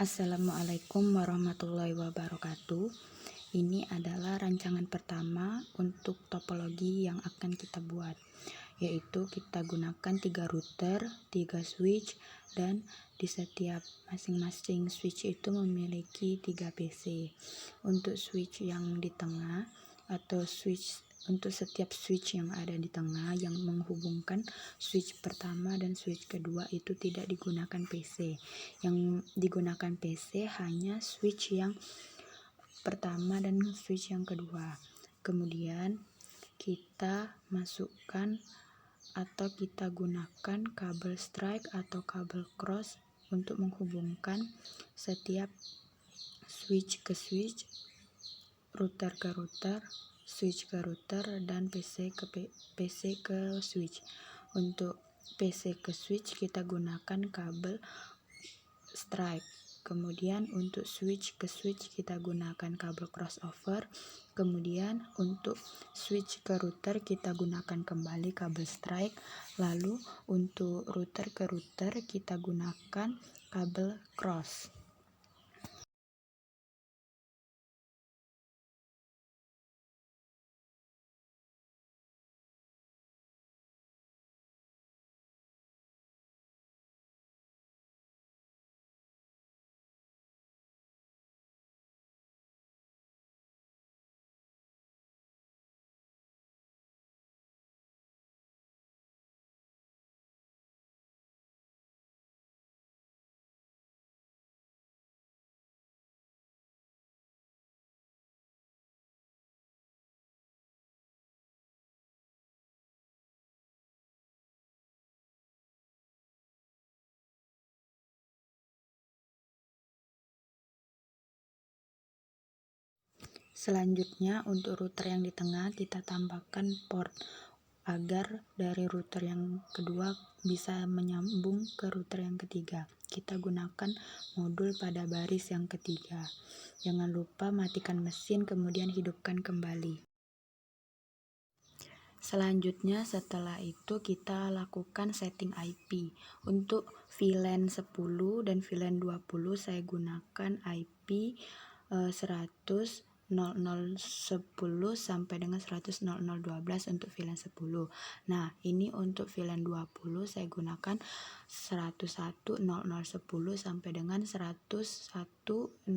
Assalamualaikum warahmatullahi wabarakatuh. Ini adalah rancangan pertama untuk topologi yang akan kita buat, yaitu kita gunakan 3 router, 3 switch, dan di setiap masing-masing switch itu memiliki 3 PC. Untuk switch yang di tengah atau untuk setiap switch yang ada di tengah yang menghubungkan switch pertama dan switch kedua itu tidak digunakan PC. Yang digunakan PC hanya switch yang pertama dan switch yang kedua. Kemudian kita masukkan atau kita gunakan kabel strike atau kabel cross untuk menghubungkan setiap switch ke switch, router ke router, switch ke router, dan PC ke switch. Untuk PC ke switch kita gunakan kabel strike. Kemudian untuk switch ke switch kita gunakan kabel crossover. Kemudian untuk switch ke router kita gunakan kembali kabel strike. Lalu untuk router ke router kita gunakan kabel cross. Selanjutnya untuk router yang di tengah kita tambahkan port agar dari router yang kedua bisa menyambung ke router yang ketiga. Kita gunakan modul pada baris yang ketiga. Jangan lupa matikan mesin kemudian hidupkan kembali. Selanjutnya setelah itu kita lakukan setting IP. Untuk VLAN 10 dan VLAN 20 saya gunakan IP 100.00.10 sampai dengan 100.00.12 untuk VLAN 10. Nah, ini untuk VLAN 20 saya gunakan 101.00.10 sampai dengan 101.00.12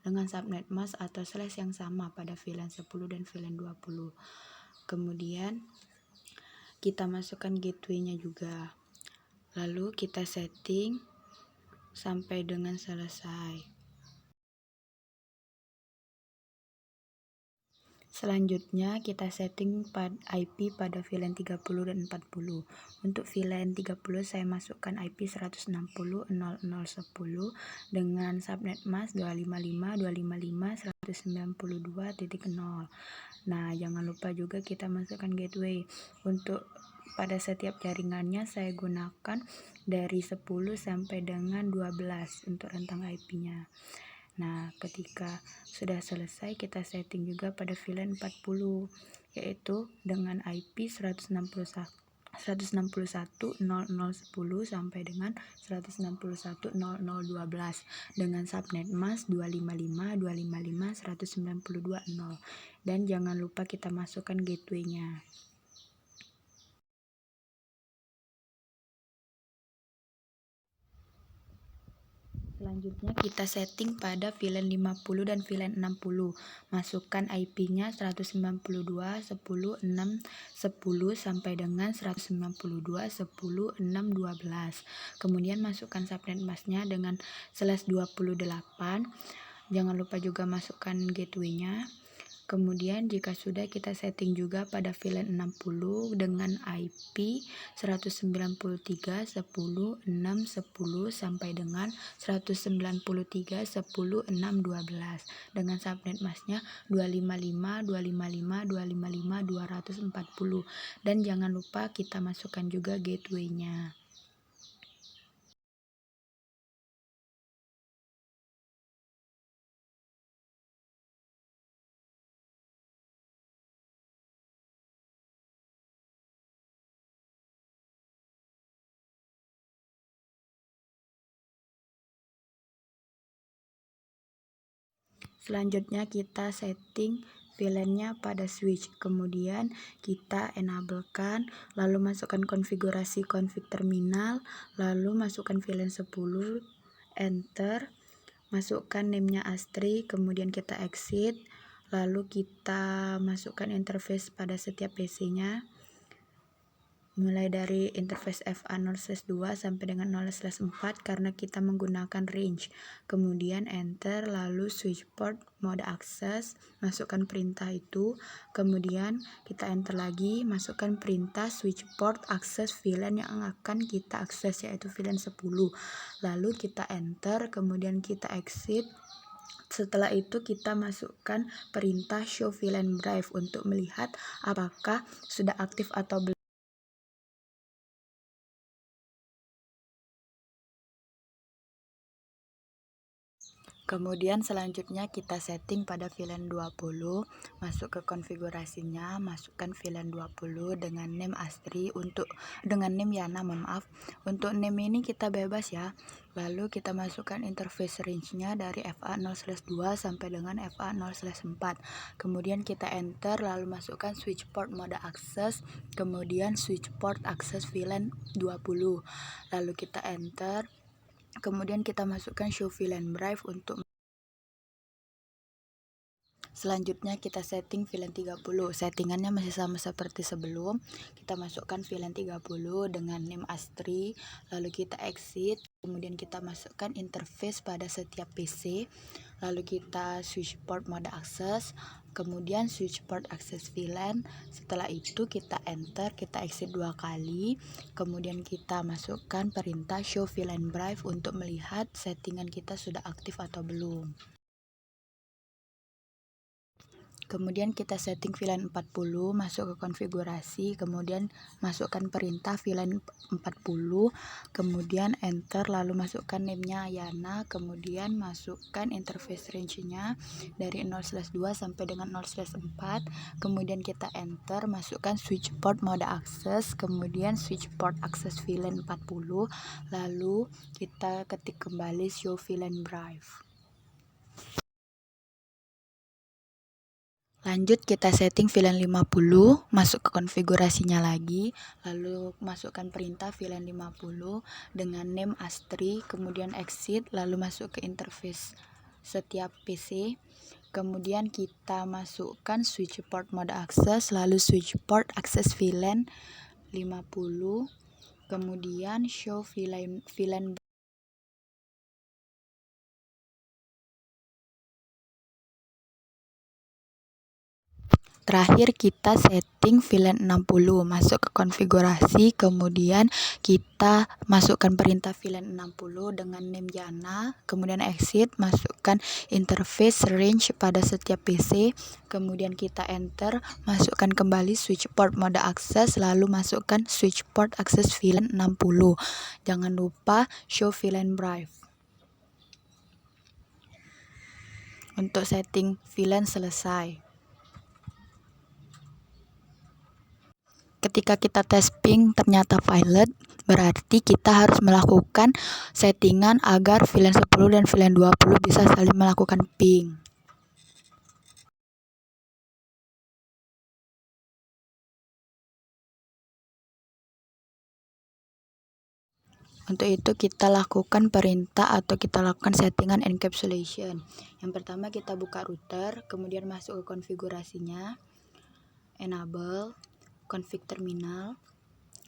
dengan subnet mask atau slash yang sama pada VLAN 10 dan VLAN 20. Kemudian kita masukkan gateway-nya juga. Lalu kita setting sampai dengan selesai. Selanjutnya kita setting IP pada VLAN 30 dan 40. Untuk VLAN 30 saya masukkan IP 160.00.10 dengan subnet mask 255.255.192.0. Nah, jangan lupa juga kita masukkan gateway. Untuk pada setiap jaringannya saya gunakan dari 10 sampai dengan 12 untuk rentang IP-nya. Nah, ketika sudah selesai kita setting juga pada VLAN 40 yaitu dengan IP 161.00.10 sampai dengan 161.00.12 dengan subnet mask 255.255.192.0 dan jangan lupa kita masukkan gateway-nya. Selanjutnya kita setting pada VLAN 50 dan VLAN 60. Masukkan IP-nya 192.10.6.10 sampai dengan 192.10.6.12. Kemudian masukkan subnet mask-nya dengan slash 28. Jangan lupa juga masukkan gateway-nya. Kemudian jika sudah kita setting juga pada VLAN 60 dengan IP 193.10.6.10 sampai dengan 193.10.6.12 dengan subnet mask-nya 255.255.255.240 dan jangan lupa kita masukkan juga gateway-nya. Selanjutnya kita setting VLAN-nya pada switch, kemudian kita enablekan, lalu masukkan konfigurasi config terminal, lalu masukkan VLAN 10, enter, masukkan name-nya Astri, kemudian kita exit, lalu kita masukkan interface pada setiap PC-nya, mulai dari interface FA0/2 sampai dengan 0/4 karena kita menggunakan range. Kemudian enter, lalu switch port mode akses, masukkan perintah itu, kemudian kita enter lagi, masukkan perintah switch port akses VLAN yang akan kita akses, yaitu VLAN 10. Lalu kita enter, kemudian kita exit. Setelah itu kita masukkan perintah show VLAN drive untuk melihat apakah sudah aktif atau belum. Kemudian selanjutnya kita setting pada VLAN 20, masuk ke konfigurasinya, masukkan VLAN 20 dengan name Astri, dengan name Yana, mohon maaf. Untuk name ini kita bebas ya. Lalu kita masukkan interface range-nya dari FA0/2 sampai dengan FA0/4. Kemudian kita enter, lalu masukkan switch port mode akses, kemudian switch port akses VLAN 20. Lalu kita enter. Kemudian kita masukkan show VLAN drive untuk selanjutnya kita setting VLAN 30. Settingannya masih sama seperti sebelum. Kita masukkan VLAN 30 dengan name Astri, lalu kita exit, kemudian kita masukkan interface pada setiap PC, lalu kita switch port mode akses, kemudian switch port akses VLAN. Setelah itu kita enter, kita exit 2 kali, kemudian kita masukkan perintah show VLAN drive untuk melihat settingan kita sudah aktif atau belum. Kemudian kita setting VLAN 40, masuk ke konfigurasi, kemudian masukkan perintah VLAN 40, kemudian enter, lalu masukkan name-nya Yana, kemudian masukkan interface range-nya dari 0/2 sampai dengan 0/4, kemudian kita enter, masukkan switch port mode akses, kemudian switch port akses VLAN 40, lalu kita ketik kembali show VLAN drive. Lanjut kita setting VLAN 50, masuk ke konfigurasinya lagi, lalu masukkan perintah VLAN 50 dengan name Astri, kemudian exit, lalu masuk ke interface setiap PC, kemudian kita masukkan switch port mode akses, lalu switch port akses VLAN 50, kemudian show VLAN. Terakhir kita setting VLAN 60, masuk ke konfigurasi, kemudian kita masukkan perintah VLAN 60 dengan name Yana, kemudian exit, masukkan interface range pada setiap PC, kemudian kita enter, masukkan kembali switch port mode akses, lalu masukkan switch port akses VLAN 60. Jangan lupa show VLAN drive. Untuk setting VLAN selesai. Ketika kita tes ping ternyata violet, berarti kita harus melakukan settingan agar VLAN 10 dan VLAN 20 bisa saling melakukan ping. Untuk itu kita lakukan perintah atau kita lakukan settingan encapsulation. Yang pertama kita buka router, kemudian masuk ke konfigurasinya, enable, config terminal,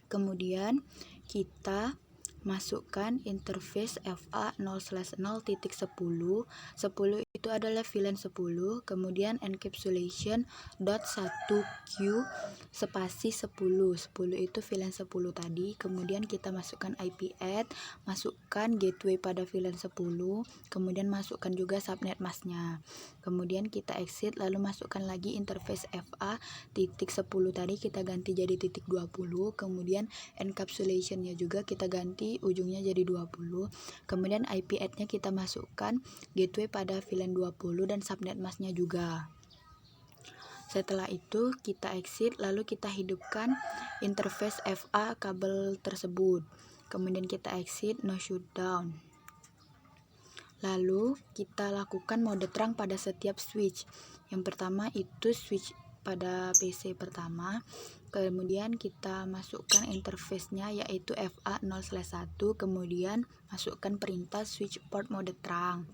kemudian kita masukkan interface FA0/0.10. 10 itu adalah VLAN 10, kemudian encapsulation .1q spasi 10. 10 itu VLAN 10 tadi, kemudian kita masukkan IP add, masukkan gateway pada VLAN 10, kemudian masukkan juga subnet masknya. Kemudian kita exit, lalu masukkan lagi interface FA.10 tadi kita ganti jadi .20, kemudian encapsulation-nya juga kita ganti ujungnya jadi 20, kemudian IP add-nya kita masukkan gateway pada VLAN 20 dan subnet masknya juga. Setelah itu kita exit, lalu kita hidupkan interface FA kabel tersebut, kemudian kita exit, no shutdown. Lalu kita lakukan mode terang pada setiap switch. Yang pertama itu switch pada PC pertama. Kemudian kita masukkan interface-nya yaitu FA0/1, kemudian masukkan perintah switch port mode terang.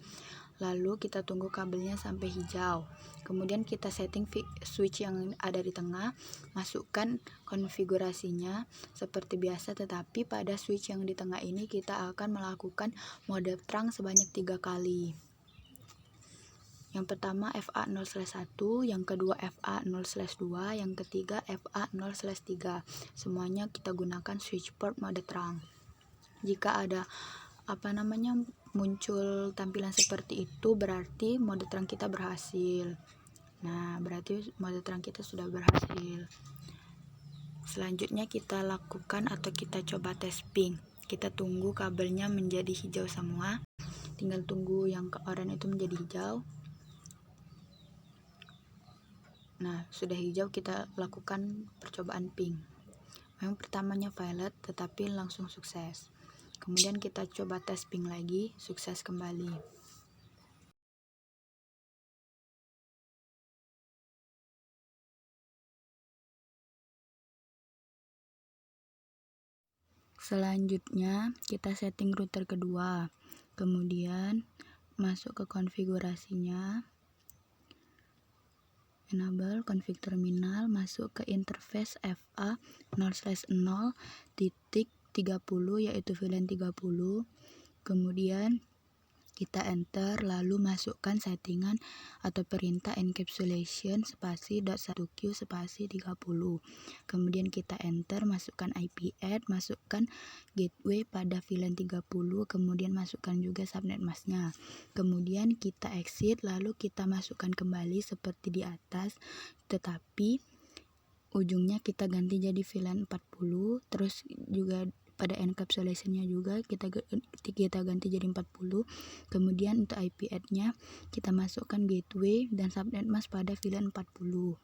Lalu kita tunggu kabelnya sampai hijau. Kemudian kita setting switch yang ada di tengah, masukkan konfigurasinya seperti biasa, tetapi pada switch yang di tengah ini kita akan melakukan mode terang sebanyak 3 kali. Yang pertama FA0/1, yang kedua FA0/2, yang ketiga FA0/3. Semuanya kita gunakan switch port mode terang. Jika ada muncul tampilan seperti itu, berarti mode terang kita berhasil. Nah, berarti mode terang kita sudah berhasil. Selanjutnya kita lakukan atau kita coba tes ping. Kita tunggu kabelnya menjadi hijau semua. Tinggal tunggu yang ke oranye itu menjadi hijau. Nah, sudah hijau, kita lakukan percobaan ping. Memang pertamanya violet, tetapi langsung sukses. Kemudian kita coba tes ping lagi, sukses kembali. Selanjutnya kita setting router kedua, kemudian masuk ke konfigurasinya, enable config terminal, masuk ke interface FA0/0.30 yaitu VLAN 30, kemudian kita enter, lalu masukkan settingan atau perintah encapsulation spasi .1q spasi 30. Kemudian kita enter, masukkan IP add, masukkan gateway pada VLAN 30, kemudian masukkan juga subnet masknya. Kemudian kita exit, lalu kita masukkan kembali seperti di atas, tetapi ujungnya kita ganti jadi VLAN 40, terus juga pada encapsulation-nya juga kita ganti jadi 40. Kemudian untuk IP add-nya kita masukkan gateway dan subnet mask pada VLAN 40.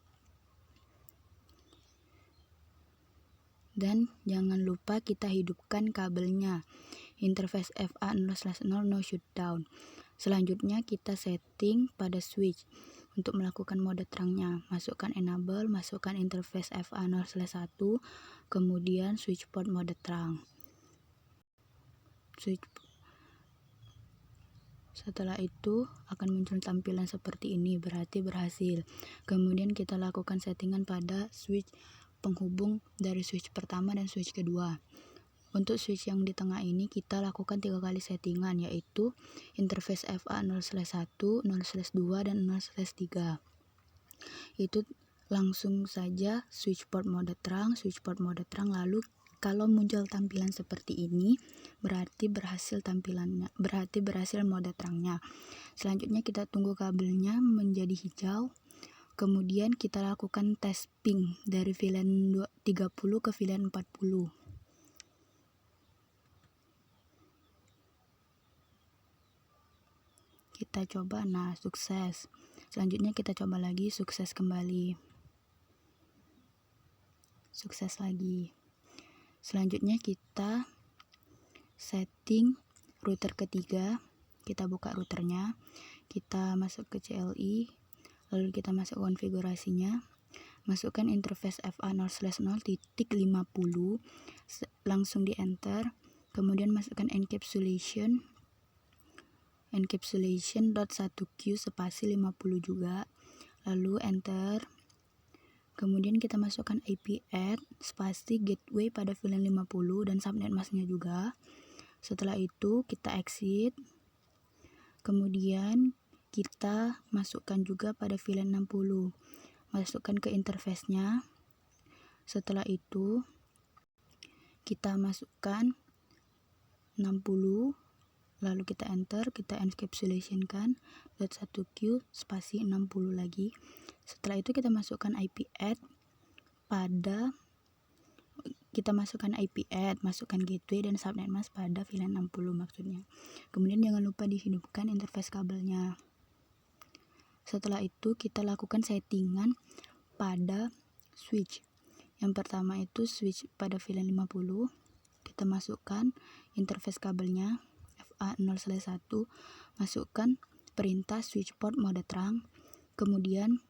Dan jangan lupa kita hidupkan kabelnya. Interface FA0/0 no shutdown. Selanjutnya kita setting pada switch. Untuk melakukan mode terangnya, masukkan enable, masukkan interface FA0/1, kemudian switch port mode terang. Setelah itu akan muncul tampilan seperti ini, berarti berhasil. Kemudian kita lakukan settingan pada switch penghubung dari switch pertama dan switch kedua. Untuk switch yang di tengah ini kita lakukan 3 kali settingan, yaitu interface FA0/1, 0/2, dan 0/3. Itu langsung saja switch port mode terang, lalu kalau muncul tampilan seperti ini berarti berhasil mode terangnya. Selanjutnya kita tunggu kabelnya menjadi hijau. Kemudian kita lakukan tes ping dari VLAN 30 ke VLAN 40. Kita coba, nah sukses. Selanjutnya kita coba lagi, sukses kembali. Sukses lagi. Selanjutnya kita setting router ketiga. Kita buka routernya, kita masuk ke CLI, lalu kita masuk konfigurasinya, masukkan interface FA0/0.50, langsung di enter, kemudian masukkan encapsulation .1q spasi 50 juga, lalu enter. Kemudian kita masukkan IP add spasi gateway pada VLAN 50 dan subnet masknya juga. Setelah itu kita exit, kemudian kita masukkan juga pada VLAN 60, masukkan ke interface-nya. Setelah itu kita masukkan 60, lalu kita enter, kita encapsulation kan .1q spasi 60 lagi. Setelah itu kita masukkan IP add masukkan gateway dan subnet mask pada VLAN 60 maksudnya. Kemudian jangan lupa dihidupkan interface kabelnya. Setelah itu kita lakukan settingan pada switch. Yang pertama itu switch pada VLAN 50. Kita masukkan interface kabelnya FA0/1, masukkan perintah switch port mode terang. Kemudian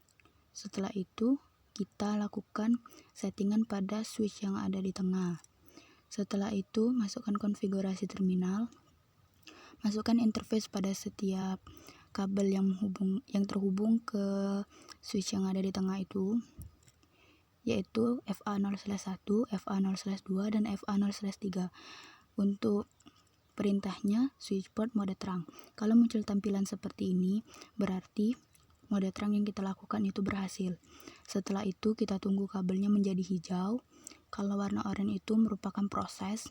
setelah itu kita lakukan settingan pada switch yang ada di tengah. Setelah itu masukkan konfigurasi terminal, masukkan interface pada setiap kabel yang terhubung ke switch yang ada di tengah itu, yaitu FA0/1, FA0/2, dan FA0/3. Untuk perintahnya switch port mode terang. Kalau muncul tampilan seperti ini, berarti mode terang yang kita lakukan itu berhasil. Setelah itu kita tunggu kabelnya menjadi hijau. Kalau warna oranye itu merupakan proses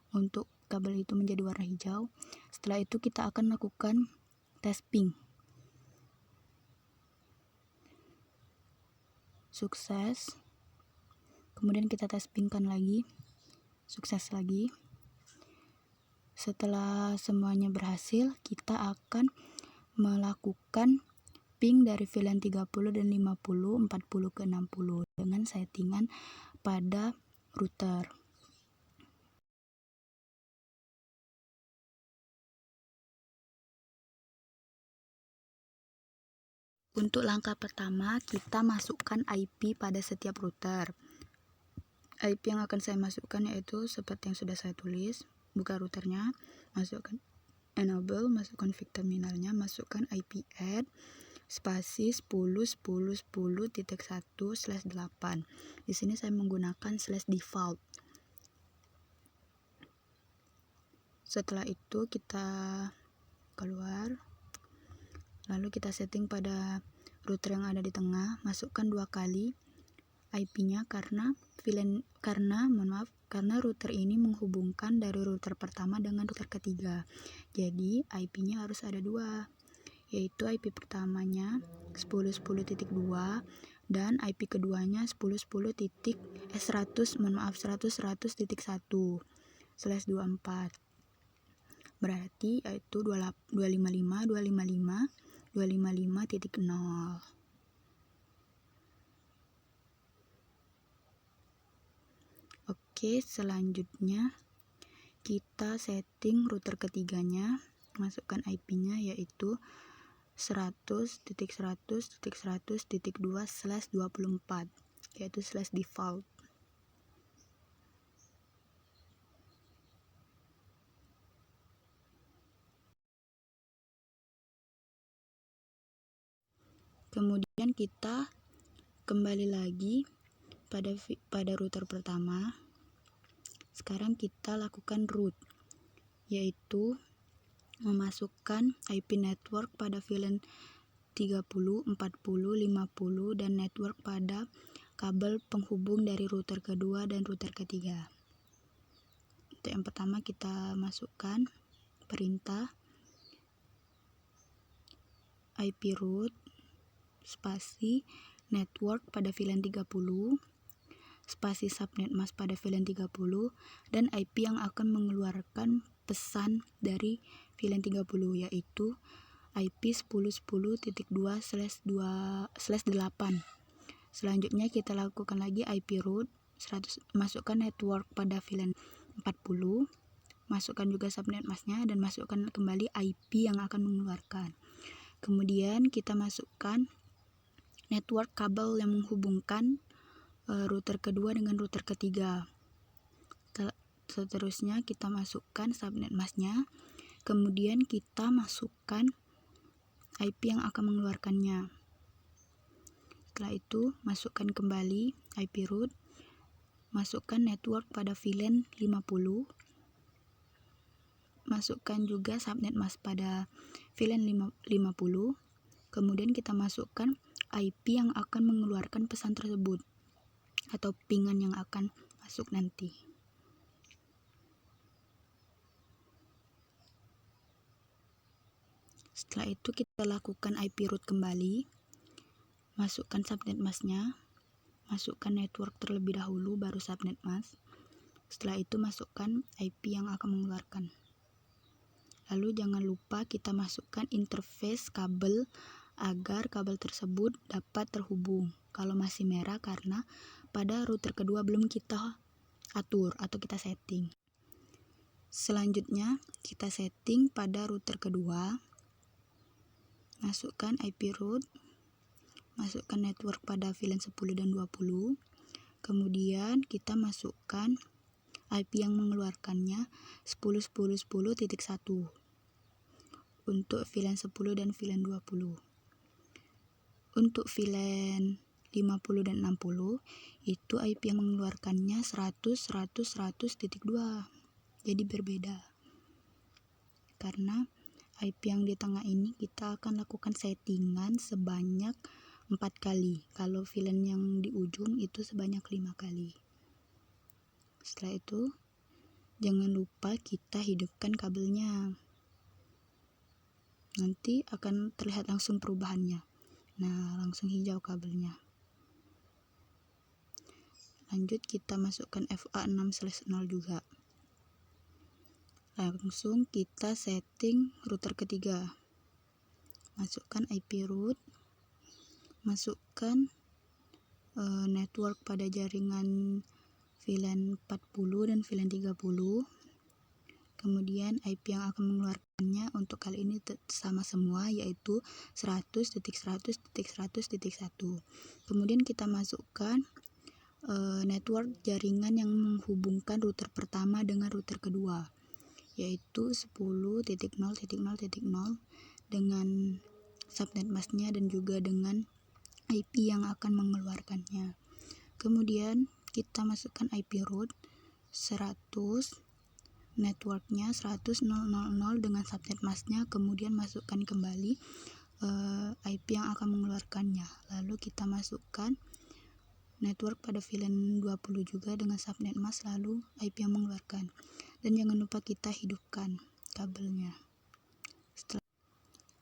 untuk kabel itu menjadi warna hijau. Setelah itu kita akan lakukan tes ping. Sukses. Kemudian kita tes pingkan lagi. Sukses lagi. Setelah semuanya berhasil, kita akan melakukan ping dari VLAN 30 dan 50, 40 ke 60 dengan settingan pada router. Untuk langkah pertama, kita masukkan IP pada setiap router. IP yang akan saya masukkan yaitu seperti yang sudah saya tulis. Buka routernya, masukkan enable, masukkan config terminalnya, masukkan IP add spasi 10.10.10.1/8. Di sini saya menggunakan /default. Setelah itu kita keluar, lalu kita setting pada router yang ada di tengah, masukkan 2 kali IP-nya karena router ini menghubungkan dari router pertama dengan router ketiga. Jadi IP-nya harus ada 2, yaitu IP pertamanya 10.10.2 dan IP keduanya 100.100.1/24. Berarti yaitu 255.255.255.0. Oke, selanjutnya kita setting router ketiganya, masukkan IP-nya yaitu 100.100.100.2/24, yaitu /default. Kemudian kita kembali lagi pada router pertama. Sekarang kita lakukan root, yaitu memasukkan IP network pada VLAN 30, 40, 50 dan network pada kabel penghubung dari router kedua dan router ketiga. Untuk yang pertama kita masukkan perintah IP root spasi network pada VLAN 30 spasi subnet mask pada VLAN 30 dan IP yang akan mengeluarkan pesan dari VLAN 30, yaitu IP 10.10.2/8. Selanjutnya kita lakukan lagi IP root 100, masukkan network pada VLAN 40, masukkan juga subnet masknya dan masukkan kembali IP yang akan mengeluarkan. Kemudian kita masukkan network kabel yang menghubungkan router kedua dengan router ketiga. Seterusnya kita masukkan subnet masknya, kemudian kita masukkan IP yang akan mengeluarkannya. Setelah itu masukkan kembali IP root, masukkan network pada VLAN 50, masukkan juga subnet mask pada VLAN 50, kemudian kita masukkan IP yang akan mengeluarkan pesan tersebut atau pingan yang akan masuk nanti. Setelah itu kita lakukan IP root kembali, masukkan subnet masknya, masukkan network terlebih dahulu baru subnet mask. Setelah itu masukkan IP yang akan mengeluarkan. Lalu jangan lupa kita masukkan interface kabel agar kabel tersebut dapat terhubung. Kalau masih merah karena pada router kedua belum kita atur atau kita setting. Selanjutnya kita setting pada router kedua, masukkan IP root, masukkan network pada VLAN 10 dan 20, kemudian kita masukkan IP yang mengeluarkannya 10.10.10.1 untuk VLAN 10 dan VLAN 20. Untuk VLAN 50 dan 60 itu IP yang mengeluarkannya 100.100.100.2. Jadi berbeda. Karena IP yang di tengah ini kita akan lakukan settingan sebanyak 4 kali. Kalau VLAN yang di ujung itu sebanyak 5 kali. Setelah itu, jangan lupa kita hidupkan kabelnya. Nanti akan terlihat langsung perubahannya. Nah, langsung hijau kabelnya. Lanjut kita masukkan FA6/0 juga. Langsung kita setting router ketiga. Masukkan IP root, masukkan network pada jaringan VLAN 40 dan VLAN 30. Kemudian IP yang akan mengeluarkannya untuk kali ini sama semua, yaitu 100.100.100.1. Kemudian kita masukkan network jaringan yang menghubungkan router pertama dengan router kedua, yaitu 10.0.0.0 dengan subnet masknya dan juga dengan IP yang akan mengeluarkannya. Kemudian kita masukkan IP root 100, networknya 100.0.0.0 dengan subnet masknya, kemudian masukkan kembali IP yang akan mengeluarkannya. Lalu kita masukkan network pada VLAN 20 juga dengan subnet mask, lalu IP yang mengeluarkan. Dan jangan lupa kita hidupkan kabelnya.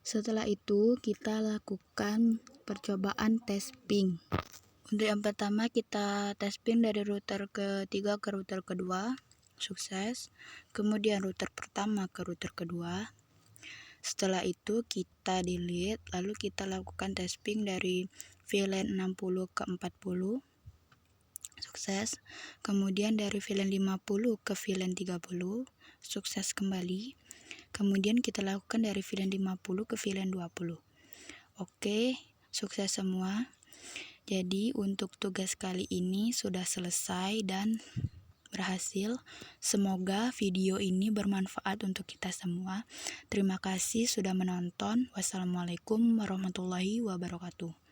Setelah itu kita lakukan percobaan tes ping. Untuk yang pertama kita tes ping dari router ketiga ke router kedua, sukses. Kemudian router pertama ke router kedua. Setelah itu kita delete, lalu kita lakukan tes ping dari VLAN 60 ke 40, sukses. Kemudian dari VLAN 50 ke VLAN 30, sukses kembali. Kemudian kita lakukan dari VLAN 50 ke VLAN 20. Oke, sukses semua. Jadi untuk tugas kali ini sudah selesai dan berhasil. Semoga video ini bermanfaat untuk kita semua. Terima kasih sudah menonton. Wassalamualaikum warahmatullahi wabarakatuh.